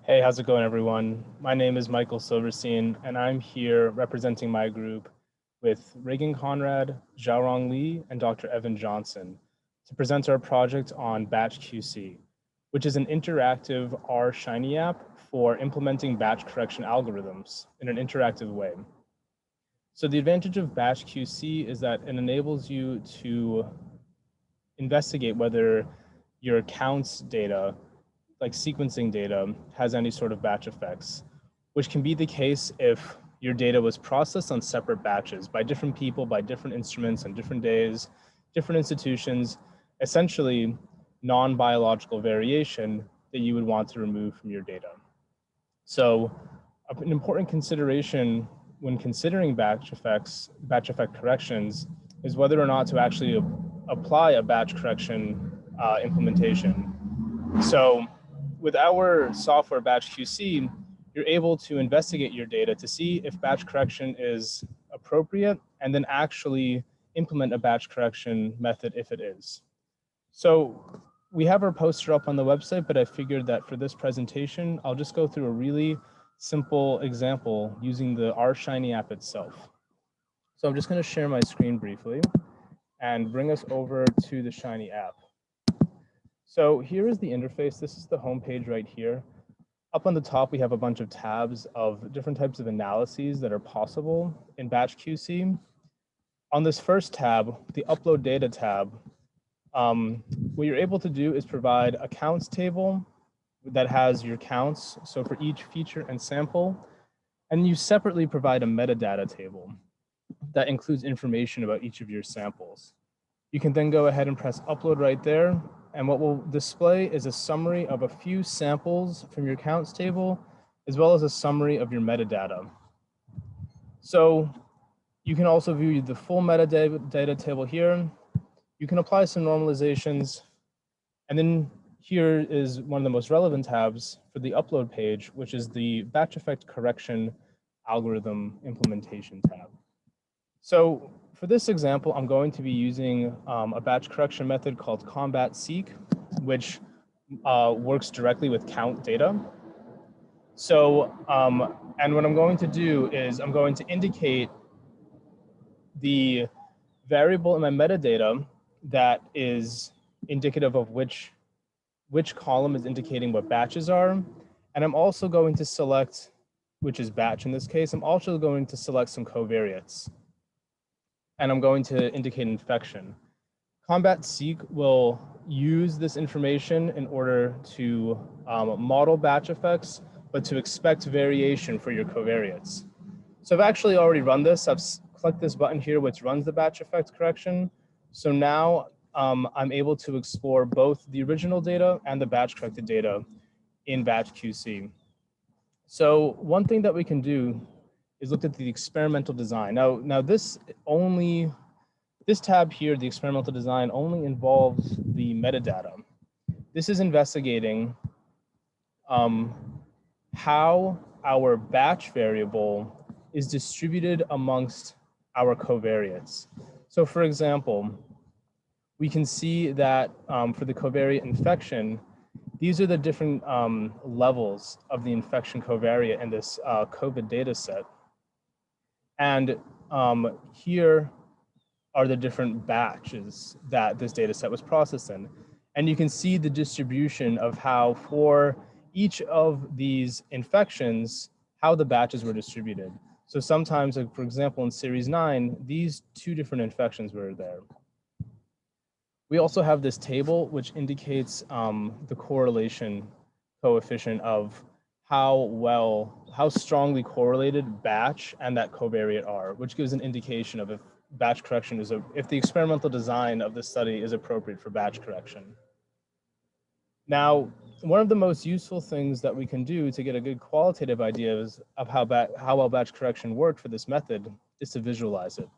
Hey, how's it going, everyone? My name is Michael Silverstein, and I'm here representing my group with Reagan Conrad, Xiaorong Li, and Dr. Evan Johnson to present our project on BatchQC, which is an interactive R Shiny app for implementing batch correction algorithms in an interactive way. So the advantage of BatchQC is that it enables you to investigate whether your counts data, like sequencing data, has any sort of batch effects, which can be the case if your data was processed on separate batches by different people, by different instruments on different days, different institutions, essentially non-biological variation that you would want to remove from your data. So an important consideration when considering batch effect corrections, is whether or not to actually apply a batch correction implementation. So with our software BatchQC, you're able to investigate your data to see if batch correction is appropriate and then actually implement a batch correction method if it is. So we have our poster up on the website, but I figured that for this presentation, I'll just go through a really simple example using the R Shiny app itself. So I'm just going to share my screen briefly and bring us over to the Shiny app. So here is the interface. This is the home page right here. Up on the top, we have a bunch of tabs of different types of analyses that are possible in BatchQC. On this first tab, the Upload Data tab, what you're able to do is provide a counts table that has your counts, so for each feature and sample, and you separately provide a metadata table that includes information about each of your samples. You can then go ahead and press upload right there, and what will display is a summary of a few samples from your counts table, as well as a summary of your metadata. So you can also view the full metadata table here. You can apply some normalizations, and then here is one of the most relevant tabs for the upload page, which is the batch effect correction algorithm implementation tab. So for this example, I'm going to be using a batch correction method called combat-seq, which works directly with count data. So, and what I'm going to do is I'm going to indicate the variable in my metadata that is indicative of which column is indicating what batches are. And I'm also going to select, which is batch in this case, I'm also going to select some covariates. And I'm going to indicate infection. combat-seq will use this information in order to model batch effects, but to expect variation for your covariates. So I've actually already run this. I've clicked this button here, which runs the batch effect correction. So now I'm able to explore both the original data and the batch corrected data in BatchQC. So one thing that we can do is look at the experimental design. Now this tab here, the experimental design, only involves the metadata. This is investigating how our batch variable is distributed amongst our covariates. So for example, we can see that for the covariate infection, these are the different levels of the infection covariate in this COVID data set. And here are the different batches that this data set was processed in. And you can see the distribution of how for each of these infections, how the batches were distributed. So sometimes, like for example, in series 9, these two different infections were there. We also have this table which indicates the correlation coefficient of how strongly correlated batch and that covariate are, which gives an indication of if batch correction is if the experimental design of the study is appropriate for batch correction. Now, one of the most useful things that we can do to get a good qualitative idea of how well batch correction worked for this method is to visualize it.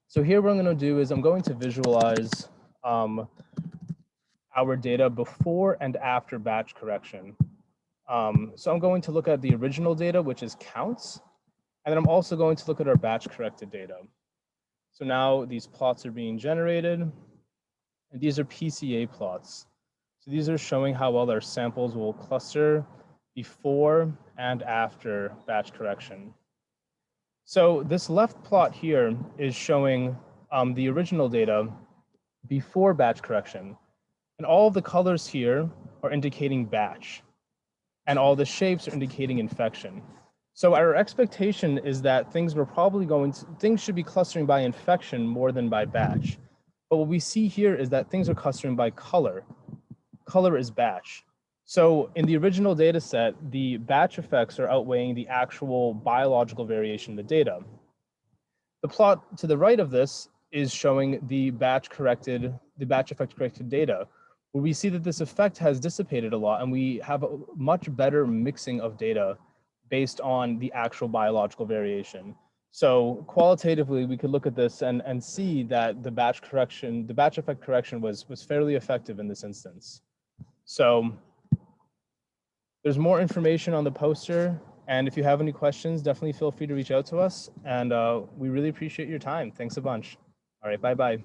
So here what I'm going to do is I'm going to visualize our data before and after batch correction. So I'm going to look at the original data, which is counts, and then I'm also going to look at our batch corrected data. So now these plots are being generated, and these are PCA plots. So these are showing how well our samples will cluster before and after batch correction. So this left plot here is showing the original data before batch correction. And all of the colors here are indicating batch. And all the shapes are indicating infection. So our expectation is that things should be clustering by infection more than by batch. But what we see here is that things are clustering by color. Color is batch. So in the original data set, the batch effects are outweighing the actual biological variation in the data. The plot to the right of this is showing the batch effect corrected data, where we see that this effect has dissipated a lot and we have a much better mixing of data based on the actual biological variation. So qualitatively, we could look at this and see that the batch effect correction was fairly effective in this instance. So there's more information on the poster, and if you have any questions, definitely feel free to reach out to us, and we really appreciate your time. Thanks a bunch. All right, bye-bye.